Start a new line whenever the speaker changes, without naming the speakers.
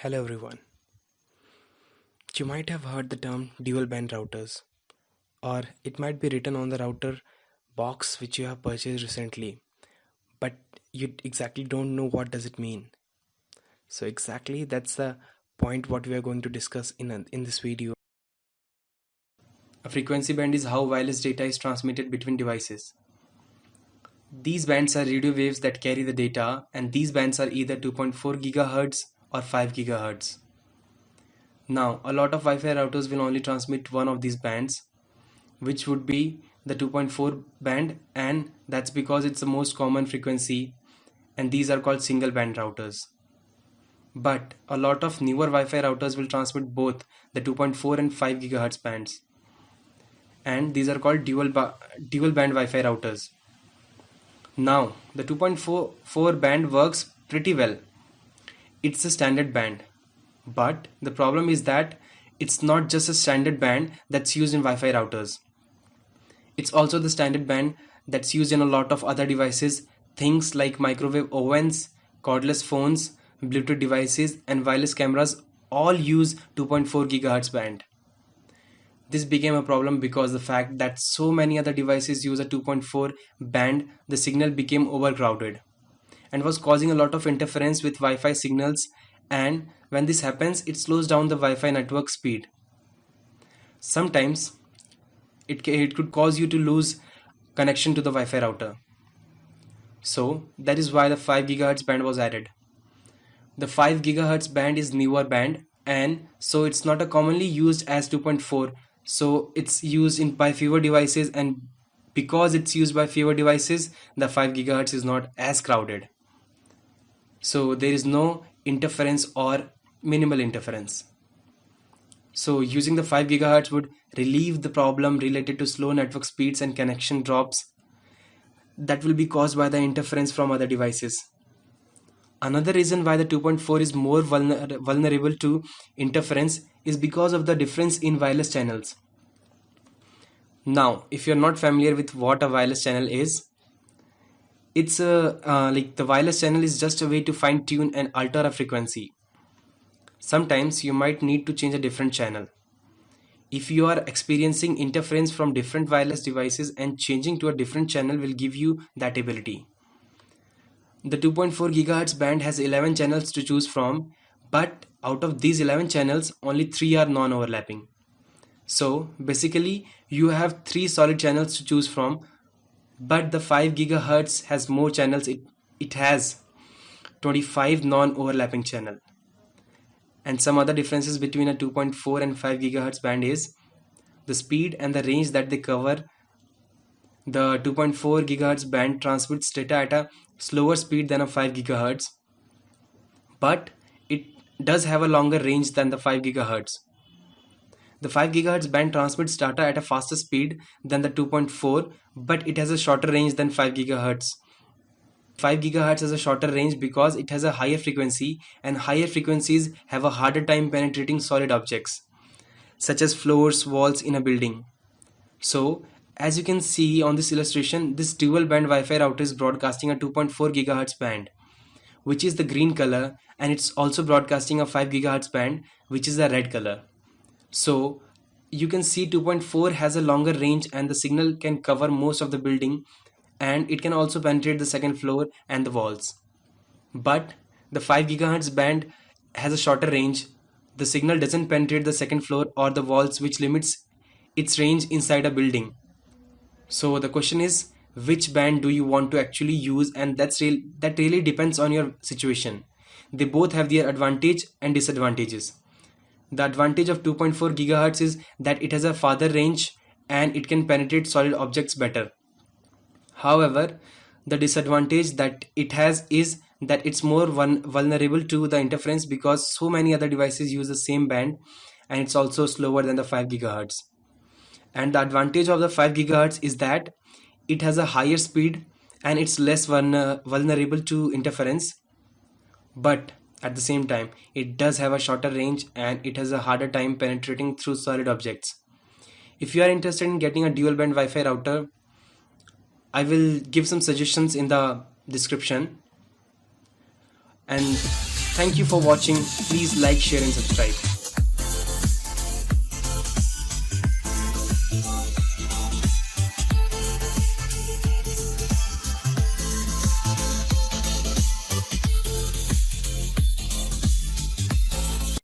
Hello everyone. You might have heard the term dual band routers, or it might be written on the router box which you have purchased recently, but you exactly don't know what does it mean. So exactly that's the point what we are going to discuss in this video. A frequency band is how wireless data is transmitted between devices. These bands are radio waves that carry the data, and these bands are either 2.4 GHz or 5 GHz. Now, a lot of Wi-Fi routers will only transmit one of these bands, which would be the 2.4 band, and that's because it's the most common frequency, and these are called single band routers. But a lot of newer Wi-Fi routers will transmit both the 2.4 and 5 GHz bands, and these are called dual band Wi-Fi routers. Now, the 2.4 band works pretty well. It's a standard band, but the problem is that it's not just a standard band that's used in Wi-Fi routers. It's also the standard band that's used in a lot of other devices, things like microwave ovens, cordless phones, Bluetooth devices, and wireless cameras all use 2.4 GHz band. This became a problem because the fact that so many other devices use a 2.4 band, the signal became overcrowded and was causing a lot of interference with Wi-Fi signals, and when this happens, it slows down the Wi-Fi network speed. Sometimes it could cause you to lose connection to the Wi-Fi router. So that is why the 5 GHz band was added. The 5 GHz band is newer band, and so it's not a commonly used as 2.4, so it's used by fewer devices, and because it's used by fewer devices, the 5 GHz is not as crowded. So there is no interference or minimal interference. So using the 5 GHz would relieve the problem related to slow network speeds and connection drops that will be caused by the interference from other devices. Another reason why the 2.4 is more vulnerable to interference is because of the difference in wireless channels. Now, if you're not familiar with what a wireless channel is, it's like the wireless channel is just a way to fine tune and alter a frequency. Sometimes you might need to change a different channel. If you are experiencing interference from different wireless devices, and changing to a different channel will give you that ability. The 2.4 GHz band has 11 channels to choose from, but out of these 11 channels, only 3 are non-overlapping. So basically, you have 3 solid channels to choose from, but the 5 GHz has more channels. It has 25 non-overlapping channels. And some other differences between a 2.4 and 5 GHz band is the speed and the range that they cover. The 2.4 GHz band transmits data at a slower speed than a 5 GHz, but it does have a longer range than the 5 GHz. The 5 GHz band transmits data at a faster speed than the 2.4, but it has a shorter range than 5 GHz. 5 GHz has a shorter range because it has a higher frequency, and higher frequencies have a harder time penetrating solid objects, such as floors, walls in a building. So, as you can see on this illustration, this dual band Wi-Fi router is broadcasting a 2.4 GHz band, which is the green color, and it's also broadcasting a 5 GHz band, which is the red color. So, you can see 2.4 has a longer range, and the signal can cover most of the building, and it can also penetrate the second floor and the walls. But the 5 GHz band has a shorter range. The signal doesn't penetrate the second floor or the walls, which limits its range inside a building. So the question is, which band do you want to actually use? And that really depends on your situation. They both have their advantage and disadvantages. The advantage of 2.4 GHz is that it has a farther range and it can penetrate solid objects better. However, the disadvantage that it has is that it's more vulnerable to the interference because so many other devices use the same band, and it's also slower than the 5 GHz. And the advantage of the 5 GHz is that it has a higher speed and it's less vulnerable to interference, but at the same time it does have a shorter range and it has a harder time penetrating through solid objects. If you are interested in getting a dual band Wi-Fi router, I will give some suggestions in the description, and Thank you for watching. Please like, share and subscribe.